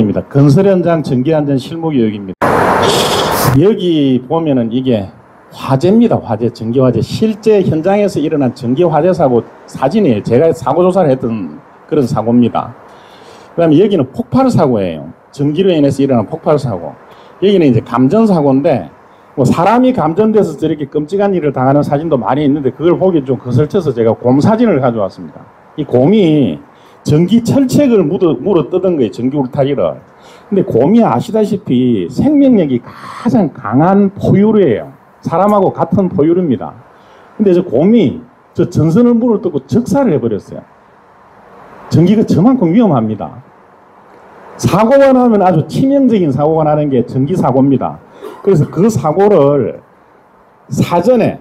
교육입니다. 건설 현장 전기 안전 실무 교육입니다. 여기 보면은 이게 화재입니다. 화재, 전기 화재. 실제 현장에서 일어난 전기 화재 사고 사진이에요. 제가 사고 조사를 했던 그런 사고입니다. 그 다음에 여기는 폭발 사고예요. 전기로 인해서 일어난 폭발 사고. 여기는 이제 감전 사고인데, 뭐 사람이 감전돼서 저렇게 끔찍한 일을 당하는 사진도 많이 있는데, 그걸 보기 좀 거슬쳐서 제가 곰 사진을 가져왔습니다. 이 곰이 전기 철책을 물어 뜯은 거예요. 전기 울타리를. 근데 곰이 아시다시피 생명력이 가장 강한 포유류예요. 사람하고 같은 포유류입니다. 근데 저 곰이 저 전선을 물어 뜯고 적사를 해버렸어요. 전기가 저만큼 위험합니다. 사고가 나면 아주 치명적인 사고가 나는 게 전기 사고입니다. 그래서 그 사고를 사전에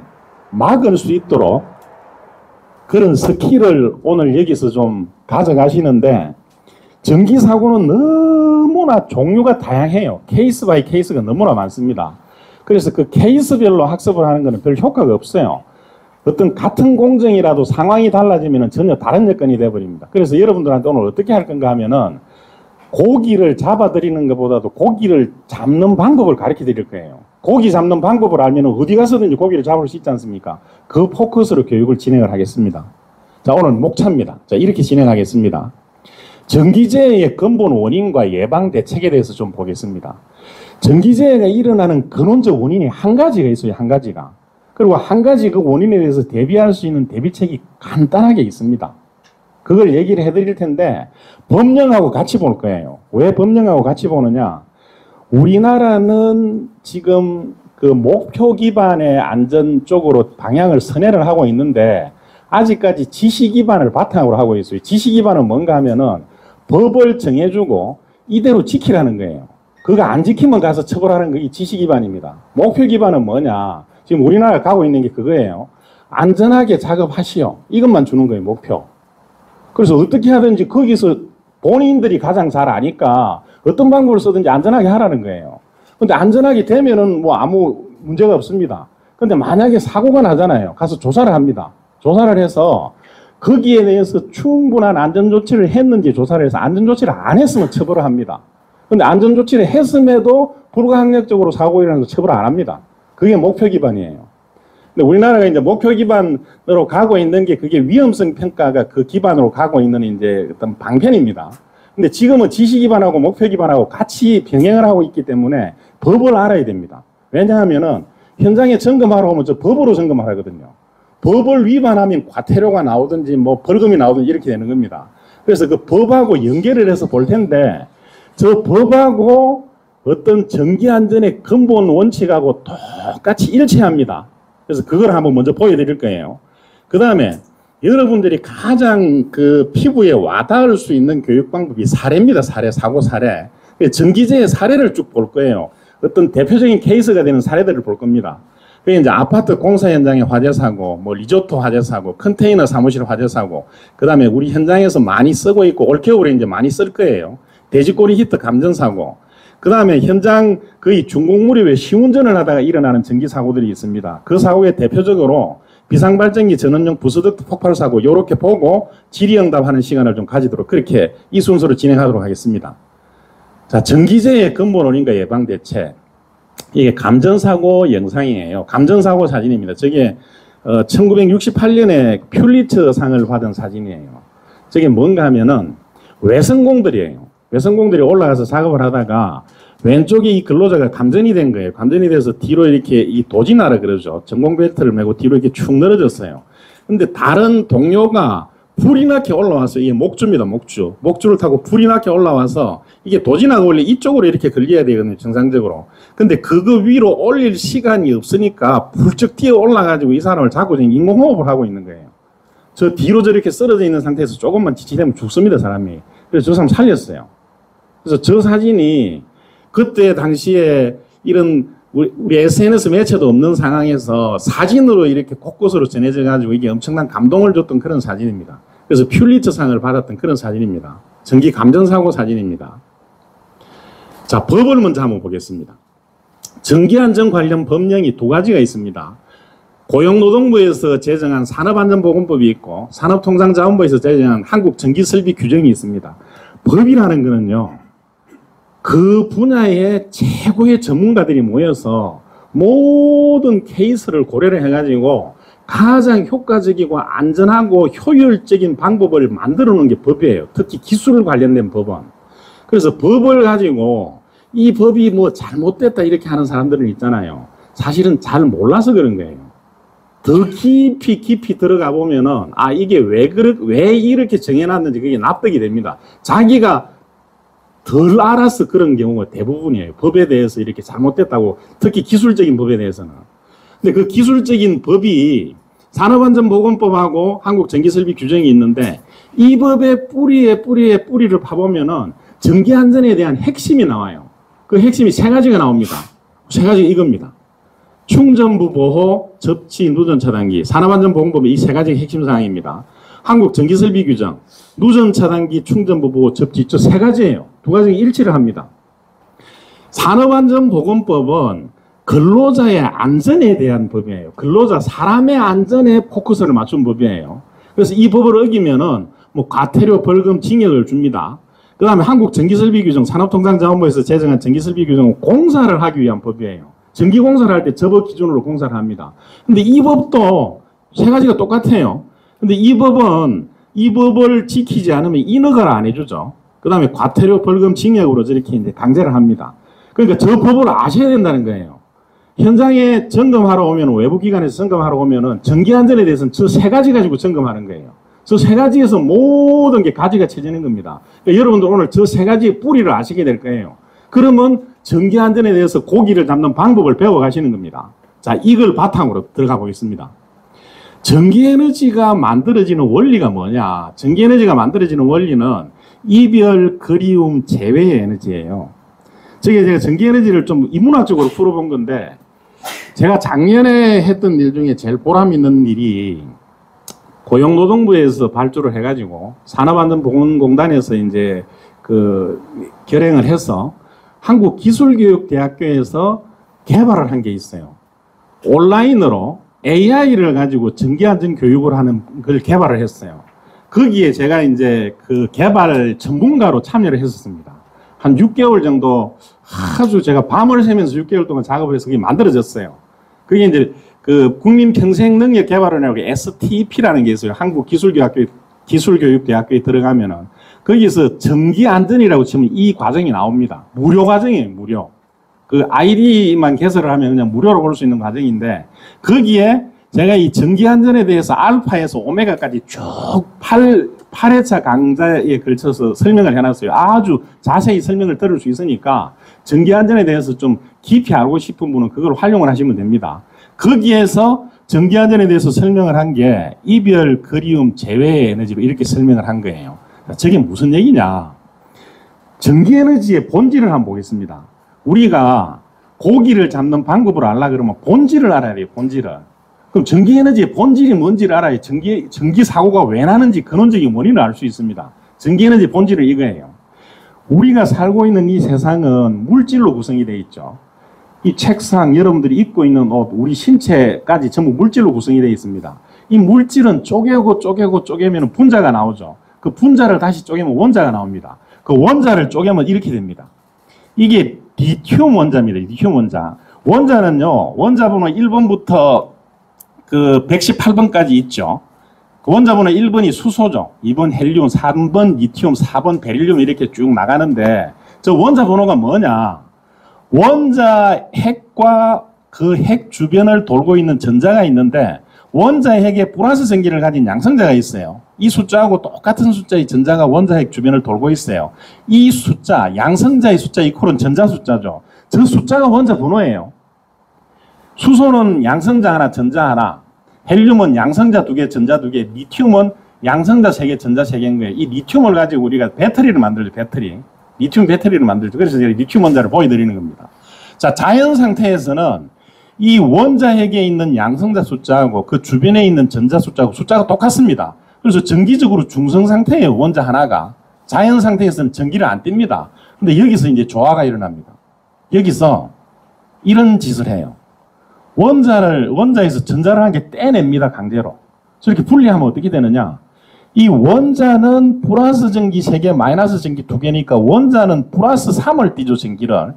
막을 수 있도록 그런 스킬을 오늘 여기서 좀 가져가시는데, 전기 사고는 너무나 종류가 다양해요. 케이스 바이 케이스가 너무나 많습니다. 그래서 그 케이스별로 학습을 하는 것은 별 효과가 없어요. 어떤 같은 공정이라도 상황이 달라지면 전혀 다른 여건이 되어버립니다. 그래서 여러분들한테 오늘 어떻게 할 건가 하면은, 고기를 잡아드리는 것보다도 고기를 잡는 방법을 가르쳐 드릴 거예요. 고기 잡는 방법을 알면 어디 가서든지 고기를 잡을 수 있지 않습니까? 그 포커스로 교육을 진행을 하겠습니다. 자, 오늘 목차입니다. 자, 이렇게 진행하겠습니다. 전기재해의 근본 원인과 예방 대책에 대해서 좀 보겠습니다. 전기재해가 일어나는 근원적 원인이 한 가지가 있어요. 한 가지가. 그리고 한 가지 그 원인에 대해서 대비할 수 있는 대비책이 간단하게 있습니다. 그걸 얘기를 해드릴 텐데, 법령하고 같이 볼 거예요. 왜 법령하고 같이 보느냐? 우리나라는 지금 그 목표 기반의 안전 쪽으로 방향을 선회를 하고 있는데, 아직까지 지시 기반을 바탕으로 하고 있어요. 지시 기반은 뭔가 하면은 법을 정해주고 이대로 지키라는 거예요. 그거 안 지키면 가서 처벌하는 게 지시 기반입니다. 목표 기반은 뭐냐? 지금 우리나라가 가고 있는 게 그거예요. 안전하게 작업하시오. 이것만 주는 거예요, 목표. 그래서 어떻게 하든지 거기서 본인들이 가장 잘 아니까 어떤 방법을 쓰든지 안전하게 하라는 거예요. 근데 안전하게 되면은 뭐 아무 문제가 없습니다. 근데 만약에 사고가 나잖아요. 가서 조사를 합니다. 조사를 해서 거기에 대해서 충분한 안전조치를 했는지 조사를 해서 안전조치를 안 했으면 처벌을 합니다. 근데 안전조치를 했음에도 불가항력적으로 사고 일어나서 처벌을 안 합니다. 그게 목표 기반이에요. 근데 우리나라가 이제 목표 기반으로 가고 있는 게 그게 위험성 평가가 그 기반으로 가고 있는 이제 어떤 방편입니다. 근데 지금은 지시 기반하고 목표 기반하고 같이 병행을 하고 있기 때문에 법을 알아야 됩니다. 왜냐하면은 현장에 점검하러 오면 저 법으로 점검하거든요. 법을 위반하면 과태료가 나오든지 뭐 벌금이 나오든지 이렇게 되는 겁니다. 그래서 그 법하고 연결을 해서 볼 텐데, 저 법하고 어떤 전기 안전의 근본 원칙하고 똑같이 일치합니다. 그래서 그걸 한번 먼저 보여드릴 거예요. 그 다음에 여러분들이 가장 그 피부에 와닿을 수 있는 교육 방법이 사례입니다. 사례, 사고 사례. 전기재해 사례를 쭉 볼 거예요. 어떤 대표적인 케이스가 되는 사례들을 볼 겁니다. 그게 이제 아파트 공사 현장의 화재 사고, 뭐 리조트 화재 사고, 컨테이너 사무실 화재 사고, 그 다음에 우리 현장에서 많이 쓰고 있고 올겨울에 이제 많이 쓸 거예요. 돼지꼬리 히터 감전 사고. 그 다음에 현장 거의 중공무렵에 시운전을 하다가 일어나는 전기 사고들이 있습니다. 그 사고에 대표적으로 비상발전기 전원용 부스덕트 폭발 사고, 요렇게 보고 질의응답하는 시간을 좀 가지도록, 그렇게 이 순서로 진행하도록 하겠습니다. 자, 전기재해 근본 원인과 예방 대책. 이게 감전사고 영상이에요. 감전사고 사진입니다. 저게 1968년에 퓰리처 상을 받은 사진이에요. 저게 뭔가 하면은 외선공들이에요. 외선공들이 올라가서 작업을 하다가 왼쪽에 이 근로자가 감전이 된 거예요. 감전이 돼서 뒤로 이렇게 이 도진하라 그러죠. 전공벨트를 메고 뒤로 이렇게 축 늘어졌어요. 근데 다른 동료가 불이 나게 올라와서, 이게 목주입니다. 목주를 타고 불이 나게 올라와서, 이게 도진하가 원래 이쪽으로 이렇게 걸려야 되거든요. 정상적으로. 근데 그거 위로 올릴 시간이 없으니까 불쩍 뛰어 올라가지고 이 사람을 잡고 인공호흡을 하고 있는 거예요. 저 뒤로 저렇게 쓰러져 있는 상태에서 조금만 지치되면 죽습니다, 사람이. 그래서 저 사람 살렸어요. 그래서 저 사진이 그때 당시에 이런 우리 SNS 매체도 없는 상황에서 사진으로 이렇게 곳곳으로 전해져 가지고 이게 엄청난 감동을 줬던 그런 사진입니다. 그래서 퓰리처 상을 받았던 그런 사진입니다. 전기 감전사고 사진입니다. 자, 법을 먼저 한번 보겠습니다. 전기안전 관련 법령이 두 가지가 있습니다. 고용노동부에서 제정한 산업안전보건법이 있고 산업통상자원부에서 제정한 한국전기설비 규정이 있습니다. 법이라는 거는요, 그 분야의 최고의 전문가들이 모여서 모든 케이스를 고려를 해가지고 가장 효과적이고 안전하고 효율적인 방법을 만들어 놓은 게 법이에요. 특히 기술 관련된 법은. 그래서 법을 가지고 이 법이 뭐 잘못됐다 이렇게 하는 사람들은 있잖아요. 사실은 잘 몰라서 그런 거예요. 더 깊이 들어가 보면은 이게 왜 이렇게 정해놨는지 그게 납득이 됩니다. 자기가 덜 알아서 그런 경우가 대부분이에요. 법에 대해서 이렇게 잘못됐다고, 특히 기술적인 법에 대해서는. 근데 그 기술적인 법이 산업안전보건법하고 한국전기설비규정이 있는데 이 법의 뿌리를 파보면은 전기안전에 대한 핵심이 나와요. 그 핵심이 세 가지가 나옵니다. 세 가지가 이겁니다. 충전부 보호, 접지, 누전 차단기, 산업안전보건법의 이 세 가지가 핵심 사항입니다. 한국전기설비규정, 누전 차단기, 충전부 보호, 접지, 저 세 가지예요. 두 가지가 일치를 합니다. 산업안전보건법은 근로자의 안전에 대한 법이에요. 근로자, 사람의 안전에 포커스를 맞춘 법이에요. 그래서 이 법을 어기면은 뭐 과태료, 벌금, 징역을 줍니다. 그 다음에 한국전기설비규정, 산업통상자원부에서 제정한 전기설비규정은 공사를 하기 위한 법이에요. 전기공사를 할 때 저 법 기준으로 공사를 합니다. 근데 이 법도 세 가지가 똑같아요. 근데 이 법은 이 법을 지키지 않으면 인허가를 안 해주죠. 그 다음에 과태료, 벌금, 징역으로 저렇게 이제 강제를 합니다. 그러니까 저 법을 아셔야 된다는 거예요. 현장에 점검하러 오면, 외부기관에서 점검하러 오면은 전기안전에 대해서는 저 세 가지 가지고 점검하는 거예요. 저 세 가지에서 모든 게 가지가 쳐지는 겁니다. 그러니까 여러분들 오늘 저 세 가지의 뿌리를 아시게 될 거예요. 그러면 전기안전에 대해서 고기를 잡는 방법을 배워가시는 겁니다. 자, 이걸 바탕으로 들어가 보겠습니다. 전기에너지가 만들어지는 원리가 뭐냐? 전기에너지가 만들어지는 원리는 이별, 그리움, 재회의 에너지예요. 제가 전기에너지를 좀 인문학적으로 풀어본 건데, 제가 작년에 했던 일 중에 제일 보람 있는 일이 고용노동부에서 발주를 해가지고 산업안전보건공단에서 이제 결행을 해서 한국기술교육대학교에서 개발을 한 게 있어요. 온라인으로 AI를 가지고 전기안전 교육을 하는 걸 개발을 했어요. 거기에 제가 이제 그 개발 전문가로 참여를 했었습니다. 한 6개월 정도 아주 제가 밤을 새면서 6개월 동안 작업을 해서 그게 만들어졌어요. 그게 이제 그 국민평생능력개발원이라고 STP라는 게 있어요. 기술교육대학교에 들어가면은 거기서 전기안전이라고 치면 이 과정이 나옵니다. 무료 과정이에요, 무료. 그 아이디만 개설을 하면 그냥 무료로 볼 수 있는 과정인데, 거기에 제가 이 전기안전에 대해서 알파에서 오메가까지 쭉 8회차 강좌에 걸쳐서 설명을 해놨어요. 아주 자세히 설명을 들을 수 있으니까 전기안전에 대해서 좀 깊이 알고 싶은 분은 그걸 활용을 하시면 됩니다. 거기에서 전기안전에 대해서 설명을 한 게 이별, 그리움, 재회의 에너지로 이렇게 설명을 한 거예요. 저게 무슨 얘기냐? 전기에너지의 본질을 한번 보겠습니다. 우리가 고기를 잡는 방법을 알라 그러면 본질을 알아야 돼요, 본질을. 그럼 전기에너지의 본질이 뭔지를 알아야 전기 사고가 왜 나는지 근원적인 원인을 알 수 있습니다. 전기에너지 본질은 이거예요. 우리가 살고 있는 이 세상은 물질로 구성이 되어 있죠. 이 책상, 여러분들이 입고 있는 옷, 우리 신체까지 전부 물질로 구성이 되어 있습니다. 이 물질은 쪼개면 분자가 나오죠. 그 분자를 다시 쪼개면 원자가 나옵니다. 그 원자를 쪼개면 이렇게 됩니다. 이게 리튬 원자입니다. 리튬 원자. 원자는요, 원자번호 1번부터 그 118번까지 있죠. 그 원자번호 1번이 수소죠. 2번 헬륨, 3번 리튬, 4번 베릴륨 이렇게 쭉 나가는데, 저 원자 번호가 뭐냐? 원자 핵과 그 핵 주변을 돌고 있는 전자가 있는데, 원자 핵에 플러스 전기를 가진 양성자가 있어요. 이 숫자하고 똑같은 숫자의 전자가 원자 핵 주변을 돌고 있어요. 이 숫자, 양성자의 숫자 이퀄은 전자 숫자죠. 저 숫자가 원자 번호예요. 수소는 양성자 하나, 전자 하나, 헬륨은 양성자 2개, 전자 2개, 리튬은 양성자 3개, 전자 3개인 거예요. 이 리튬을 가지고 우리가 배터리를 만들죠, 배터리. 리튬 배터리를 만들죠. 그래서 제가 리튬 원자를 보여드리는 겁니다. 자, 자연 상태에서는 이 원자 핵에 있는 양성자 숫자하고 그 주변에 있는 전자 숫자하고 숫자가 똑같습니다. 그래서 정기적으로 중성 상태예요, 원자 하나가. 자연 상태에서는 전기를 안 띱니다. 근데 여기서 이제 조화가 일어납니다. 여기서 이런 짓을 해요. 원자에서 전자를 한 개 떼냅니다, 강제로. 저렇게 분리하면 어떻게 되느냐? 이 원자는 플러스 전기 3개, 마이너스 전기 2개니까 원자는 플러스 3을 띠죠, 전기를.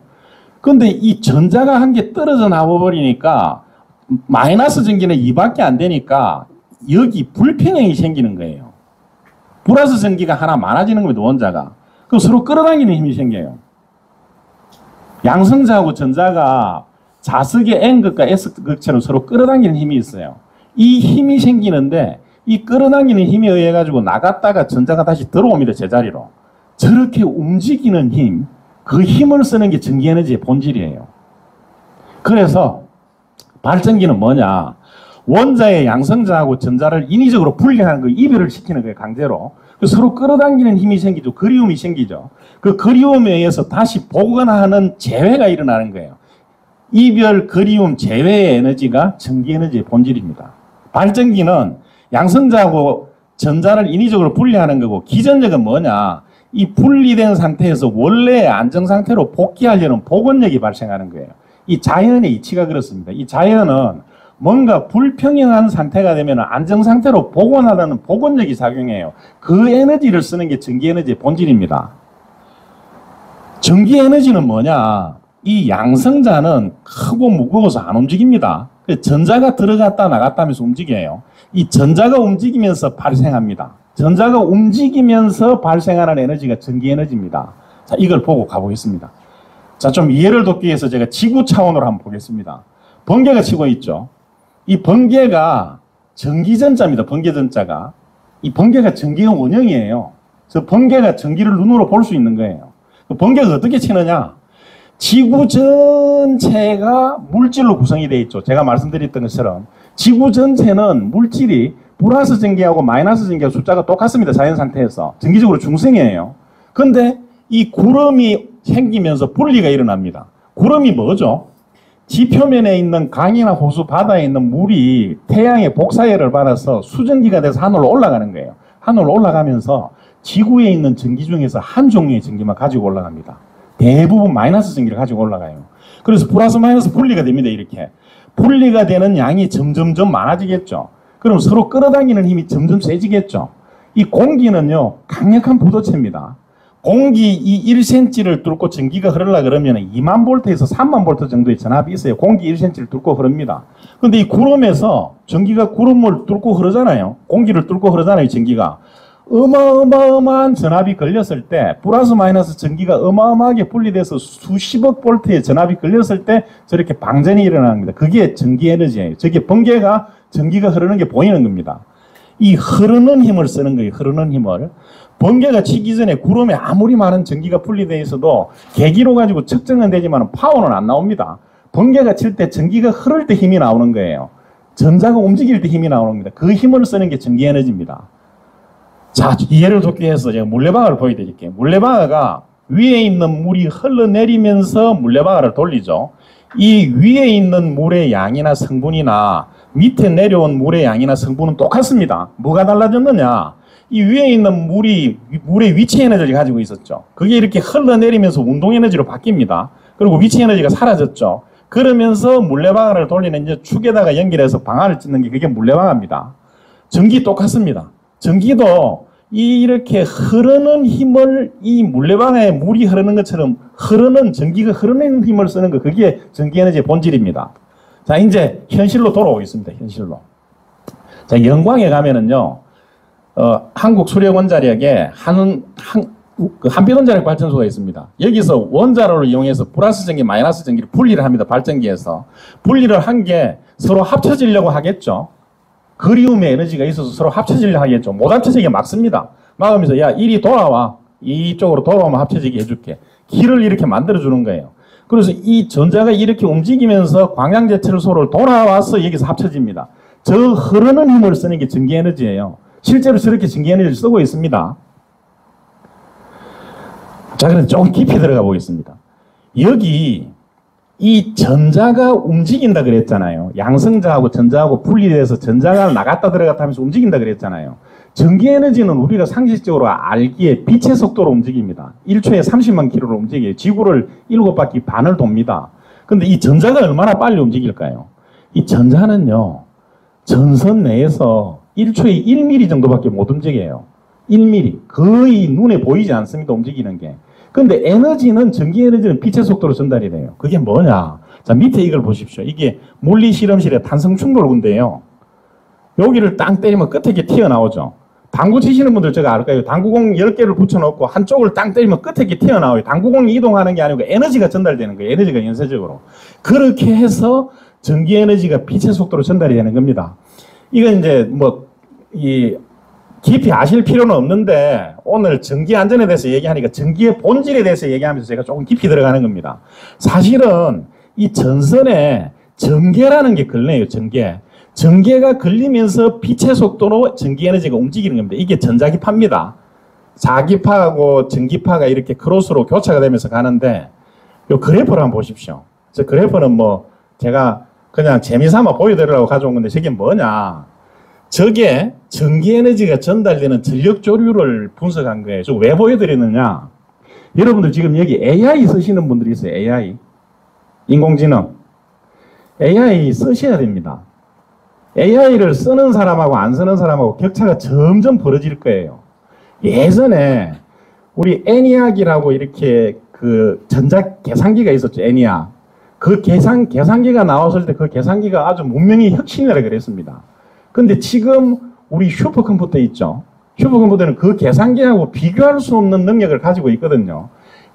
근데 이 전자가 한 개 떨어져 나와버리니까 마이너스 전기는 2밖에 안 되니까 여기 불평형이 생기는 거예요. 플러스 전기가 하나 많아지는 겁니다, 원자가. 그럼 서로 끌어당기는 힘이 생겨요. 양성자하고 전자가 자석의 N극과 S극처럼 서로 끌어당기는 힘이 있어요. 이 힘이 생기는데 이 끌어당기는 힘에 의해 가지고 나갔다가 전자가 다시 들어옵니다, 제자리로. 저렇게 움직이는 힘, 그 힘을 쓰는 게 전기에너지의 본질이에요. 그래서 발전기는 뭐냐? 원자의 양성자하고 전자를 인위적으로 분리하는 거, 이별을 시키는 거예요, 강제로. 서로 끌어당기는 힘이 생기죠. 그리움이 생기죠. 그 그리움에 의해서 다시 복원하는 재회가 일어나는 거예요. 이별, 그리움, 재회의 에너지가 전기에너지의 본질입니다. 발전기는 양성자하고 전자를 인위적으로 분리하는 거고, 기전력은 뭐냐? 이 분리된 상태에서 원래의 안정상태로 복귀하려는 복원력이 발생하는 거예요. 이 자연의 이치가 그렇습니다. 이 자연은 뭔가 불평형한 상태가 되면 안정상태로 복원하려는 복원력이 작용해요. 그 에너지를 쓰는 게 전기에너지의 본질입니다. 전기에너지는 뭐냐? 이 양성자는 크고 무거워서 안 움직입니다. 전자가 들어갔다 나갔다 하면서 움직여요. 이 전자가 움직이면서 발생합니다. 전자가 움직이면서 발생하는 에너지가 전기에너지입니다. 자, 이걸 보고 가보겠습니다. 자, 좀 이해를 돕기 위해서 제가 지구 차원으로 한번 보겠습니다. 번개가 치고 있죠. 이 번개가 전기전자입니다. 번개전자가. 이 번개가 전기의 원형이에요. 그래서 번개가 전기를 눈으로 볼 수 있는 거예요. 번개가 어떻게 치느냐? 지구 전체가 물질로 구성이 되어 있죠. 제가 말씀드렸던 것처럼 지구 전체는 물질이 플러스 전기하고 마이너스 전기하고 숫자가 똑같습니다. 자연 상태에서. 전기적으로 중성이에요. 그런데 이 구름이 생기면서 분리가 일어납니다. 구름이 뭐죠? 지표면에 있는 강이나 호수, 바다에 있는 물이 태양의 복사열을 받아서 수증기가 돼서 하늘로 올라가는 거예요. 하늘로 올라가면서 지구에 있는 전기 중에서 한 종류의 전기만 가지고 올라갑니다. 대부분 마이너스 전기를 가지고 올라가요. 그래서 플러스 마이너스 분리가 됩니다. 이렇게. 분리가 되는 양이 점점점 많아지겠죠. 그럼 서로 끌어당기는 힘이 점점 세지겠죠. 이 공기는요, 강력한 부도체입니다. 공기 이 1cm를 뚫고 전기가 흐르려 그러면 2만 볼트에서 3만 볼트 정도의 전압이 있어요. 공기 1cm를 뚫고 흐릅니다. 근데 이 구름에서 전기가 구름을 뚫고 흐르잖아요. 공기를 뚫고 흐르잖아요, 전기가. 어마어마한 전압이 걸렸을 때, 플러스 마이너스 전기가 어마어마하게 분리돼서 수십억 볼트의 전압이 걸렸을 때 저렇게 방전이 일어납니다. 그게 전기 에너지예요. 저게 번개가 전기가 흐르는 게 보이는 겁니다. 이 흐르는 힘을 쓰는 거예요. 흐르는 힘을. 번개가 치기 전에 구름에 아무리 많은 전기가 분리되어 있어도 계기로 가지고 측정은 되지만 파워는 안 나옵니다. 번개가 칠 때 전기가 흐를 때 힘이 나오는 거예요. 전자가 움직일 때 힘이 나오는 겁니다. 그 힘을 쓰는 게 전기 에너지입니다. 자, 이해를 돕기 위해서 제가 물레방아를 보여드릴게요. 물레방아가 위에 있는 물이 흘러내리면서 물레방아를 돌리죠. 이 위에 있는 물의 양이나 성분이나 밑에 내려온 물의 양이나 성분은 똑같습니다. 뭐가 달라졌느냐? 이 위에 있는 물이 물의 위치 에너지를 가지고 있었죠. 그게 이렇게 흘러내리면서 운동 에너지로 바뀝니다. 그리고 위치 에너지가 사라졌죠. 그러면서 물레방아를 돌리는 이제 축에다가 연결해서 방아를 찢는 게 그게 물레방아입니다. 전기 똑같습니다. 전기도 이렇게 흐르는 힘을 이 물레방아에 물이 흐르는 것처럼 흐르는 전기가 흐르는 힘을 쓰는 거, 그게 전기 에너지의 본질입니다. 자, 이제 현실로 돌아오겠습니다. 현실로. 자, 영광에 가면은요, 한국 수력원자력에 한빛원자력 발전소가 있습니다. 여기서 원자로를 이용해서 플러스 전기, 마이너스 전기를 분리를 합니다. 발전기에서. 분리를 한 게 서로 합쳐지려고 하겠죠. 그리움의 에너지가 있어서 서로 합쳐지려고 하겠죠. 못 합쳐지게 막습니다. 막으면서 야, 이리 돌아와. 이쪽으로 돌아오면 합쳐지게 해줄게. 길을 이렇게 만들어주는 거예요. 그래서 이 전자가 이렇게 움직이면서 광양제철 소를 돌아와서 여기서 합쳐집니다. 저 흐르는 힘을 쓰는 게 전기에너지예요. 실제로 저렇게 전기에너지를 쓰고 있습니다. 자, 그럼 조금 깊이 들어가 보겠습니다. 여기 이 전자가 움직인다 그랬잖아요. 양성자하고 전자하고 분리돼서 전자가 나갔다 들어갔다 하면서 움직인다 그랬잖아요. 전기에너지는 우리가 상식적으로 알기에 빛의 속도로 움직입니다. 1초에 30만 킬로로 움직여요. 지구를 7바퀴 반을 돕니다. 근데 이 전자가 얼마나 빨리 움직일까요? 이 전자는요, 전선 내에서 1초에 1mm 정도밖에 못 움직여요. 1mm. 거의 눈에 보이지 않습니다. 움직이는 게. 근데 에너지는, 전기 에너지는 빛의 속도로 전달이 돼요. 그게 뭐냐? 자, 밑에 이걸 보십시오. 이게 물리 실험실의 탄성 충돌구인데요. 여기를 땅 때리면 끝에 이렇게 튀어나오죠. 당구 치시는 분들 제가 알까요? 당구공 10개를 붙여놓고 한쪽을 땅 때리면 끝에 이렇게 튀어나와요. 당구공이 이동하는 게 아니고 에너지가 전달되는 거예요. 에너지가 연쇄적으로. 그렇게 해서 전기 에너지가 빛의 속도로 전달이 되는 겁니다. 이건 이제 깊이 아실 필요는 없는데 오늘 전기 안전에 대해서 얘기하니까 전기의 본질에 대해서 얘기하면서 제가 조금 깊이 들어가는 겁니다. 사실은 이 전선에 전개라는 게 걸려요. 전개가 걸리면서 빛의 속도로 전기 에너지가 움직이는 겁니다. 이게 전자기파입니다. 자기파하고 전기파가 이렇게 크로스로 교차가 되면서 가는데 이 그래프를 한번 보십시오. 저 그래프는 제가 그냥 재미삼아 보여드리려고 가져온 건데 저게 뭐냐. 저게 전기 에너지가 전달되는 전력 조류를 분석한 거예요. 저 왜 보여드리느냐. 여러분들 지금 여기 AI 쓰시는 분들이 있어요. AI. 인공지능. AI 쓰셔야 됩니다. AI를 쓰는 사람하고 안 쓰는 사람하고 격차가 점점 벌어질 거예요. 예전에 우리 애니악이라고 이렇게 그 전자 계산기가 있었죠. 애니악. 그 계산기가 나왔을 때 그 계산기가 아주 문명의 혁신이라고 그랬습니다. 근데 지금 우리 슈퍼컴퓨터 있죠. 슈퍼컴퓨터는 그 계산기하고 비교할 수 없는 능력을 가지고 있거든요.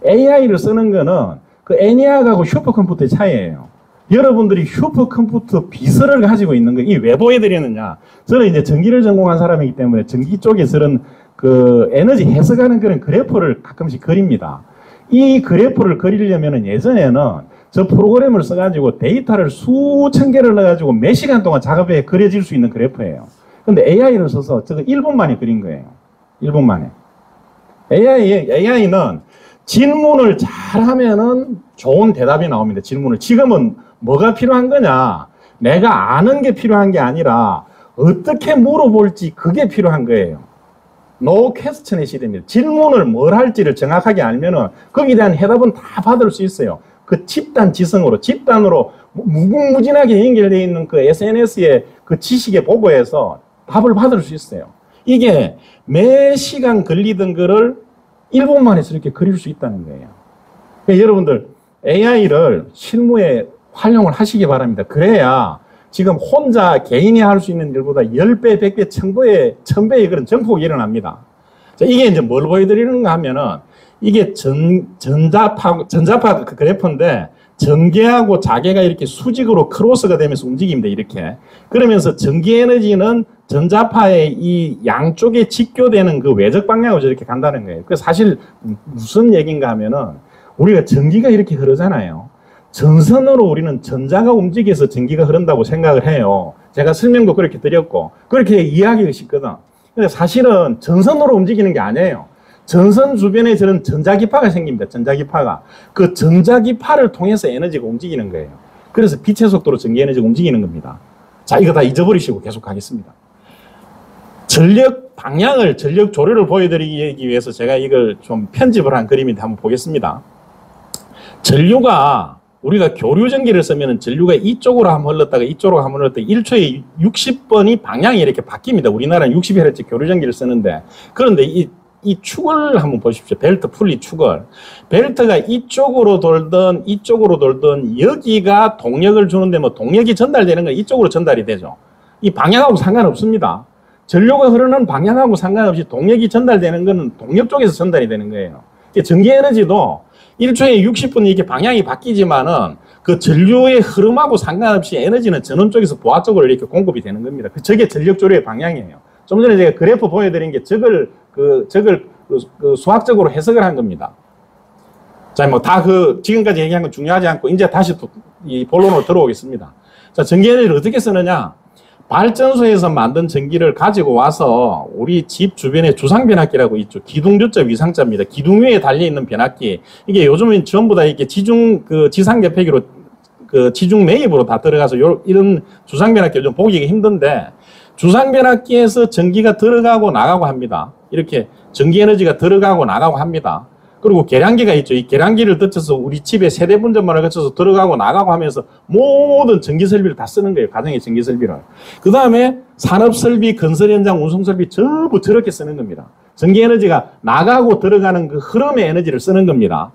AI를 쓰는 거는 그 애니악하고 슈퍼컴퓨터의 차이예요. 여러분들이 슈퍼컴퓨터 비서를 가지고 있는 거, 이 왜 보여드리느냐. 저는 이제 전기를 전공한 사람이기 때문에 전기 쪽에서는 그 에너지 해석하는 그런 그래프를 가끔씩 그립니다. 이 그래프를 그리려면은 예전에는 저 프로그램을 써가지고 데이터를 수천 개를 넣어가지고 몇 시간 동안 작업해 그려질 수 있는 그래프예요. 근데 AI를 써서 저거 1분 만에 그린 거예요. 1분 만에. AI는 질문을 잘 하면은 좋은 대답이 나옵니다. 질문을. 지금은 뭐가 필요한 거냐? 내가 아는 게 필요한 게 아니라 어떻게 물어볼지 그게 필요한 거예요. No question의 시대입니다. 질문을 뭘 할지를 정확하게 알면은 거기에 대한 해답은 다 받을 수 있어요. 그 집단으로 무궁무진하게 연결되어 있는 그 SNS의 그 지식에 보고해서 답을 받을 수 있어요. 이게 매 시간 걸리던 거를 1분 만에 이렇게 그릴 수 있다는 거예요. 그러니까 여러분들 AI를 실무에 활용을 하시기 바랍니다. 그래야 지금 혼자 개인이 할 수 있는 일보다 10배, 100배, 1000배의 그런 정폭이 일어납니다. 자, 이게 이제 뭘 보여드리는가 하면은 이게 전자파 그 그래프인데 전개하고 자개가 이렇게 수직으로 크로스가 되면서 움직입니다. 이렇게. 그러면서 전기 에너지는 전자파의 이 양쪽에 직교되는 그 외적 방향으로 저렇게 간다는 거예요. 그 사실 무슨 얘기인가 하면은 우리가 전기가 이렇게 흐르잖아요. 전선으로 우리는 전자가 움직여서 전기가 흐른다고 생각을 해요. 제가 설명도 그렇게 드렸고 그렇게 이해하기가 쉽거든. 근데 사실은 전선으로 움직이는 게 아니에요. 전선 주변에 저런 전자기파가 생깁니다. 전자기파가. 그 전자기파를 통해서 에너지가 움직이는 거예요. 그래서 빛의 속도로 전기 에너지가 움직이는 겁니다. 자, 이거 다 잊어버리시고 계속 하겠습니다. 전력 방향을, 전력 조류를 보여드리기 위해서 제가 이걸 좀 편집을 한 그림인데 한번 보겠습니다. 전류가 우리가 교류 전기를 쓰면 전류가 이쪽으로 한번 흘렀다가 이쪽으로 한번 흘렀다가 1초에 60번이 방향이 이렇게 바뀝니다. 우리나라는 60Hz 교류 전기를 쓰는데 그런데 이 축을 한번 보십시오. 벨트 풀리 축을. 벨트가 이쪽으로 돌던 여기가 동력을 주는데 뭐 동력이 전달되는 건 이쪽으로 전달이 되죠. 이 방향하고 상관없습니다. 전류가 흐르는 방향하고 상관없이 동력이 전달되는 것은 동력 쪽에서 전달이 되는 거예요. 전기 에너지도 1초에 60분 이렇게 방향이 바뀌지만은 그 전류의 흐름하고 상관없이 에너지는 전원 쪽에서 보아 쪽으로 이렇게 공급이 되는 겁니다. 저게 전력 조류의 방향이에요. 좀 전에 제가 그래프 보여드린 게 저걸 수학적으로 해석을 한 겁니다. 자, 뭐 다 지금까지 얘기한 건 중요하지 않고 이제 다시 이 본론으로 들어오겠습니다. 자, 전기 에너지를 어떻게 쓰느냐? 발전소에서 만든 전기를 가지고 와서 우리 집 주변에 주상변압기라고 있죠. 기둥주자 위상자입니다. 기둥 위에 달려있는 변압기. 이게 요즘은 전부 다 이렇게 지상계폐기로 지중 매입으로 다 들어가서 이런 주상변압기 좀 보기가 힘든데 주상변압기에서 전기가 들어가고 나가고 합니다. 이렇게 전기 에너지가 들어가고 나가고 합니다. 그리고 계량기가 있죠. 이 계량기를 거쳐서 우리 집에 세대 분전만을 거쳐서 들어가고 나가고 하면서 모든 전기 설비를 다 쓰는 거예요. 가정의 전기 설비를. 그 다음에 산업 설비, 건설 현장, 운송 설비 전부 저렇게 쓰는 겁니다. 전기 에너지가 나가고 들어가는 그 흐름의 에너지를 쓰는 겁니다.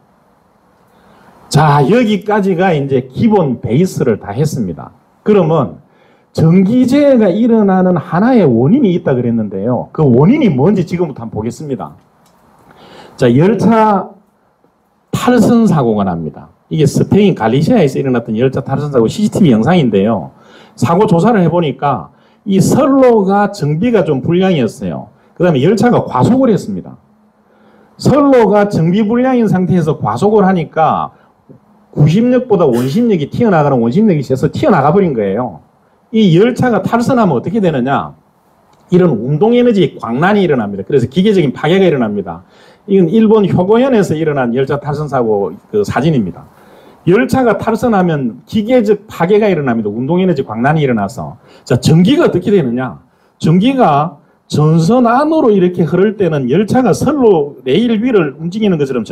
자, 여기까지가 이제 기본 베이스를 다 했습니다. 그러면 전기재해가 일어나는 하나의 원인이 있다 그랬는데요. 그 원인이 뭔지 지금부터 한번 보겠습니다. 자, 열차 탈선 사고가 납니다. 이게 스페인 갈리시아에서 일어났던 열차 탈선 사고 CCTV 영상인데요. 사고 조사를 해보니까 이 선로가 정비가 좀 불량이었어요. 그 다음에 열차가 과속을 했습니다. 선로가 정비 불량인 상태에서 과속을 하니까 구심력보다 원심력이 튀어나가는 원심력이 세서 튀어나가 버린 거예요. 이 열차가 탈선하면 어떻게 되느냐? 이런 운동에너지 광란이 일어납니다. 그래서 기계적인 파괴가 일어납니다. 이건 일본 효고현에서 일어난 열차 탈선 사고 그 사진입니다. 열차가 탈선하면 기계적 파괴가 일어납니다. 운동에너지 광란이 일어나서. 자, 전기가 어떻게 되느냐? 전기가 전선 안으로 이렇게 흐를 때는 열차가 선로 레일 위를 움직이는 것처럼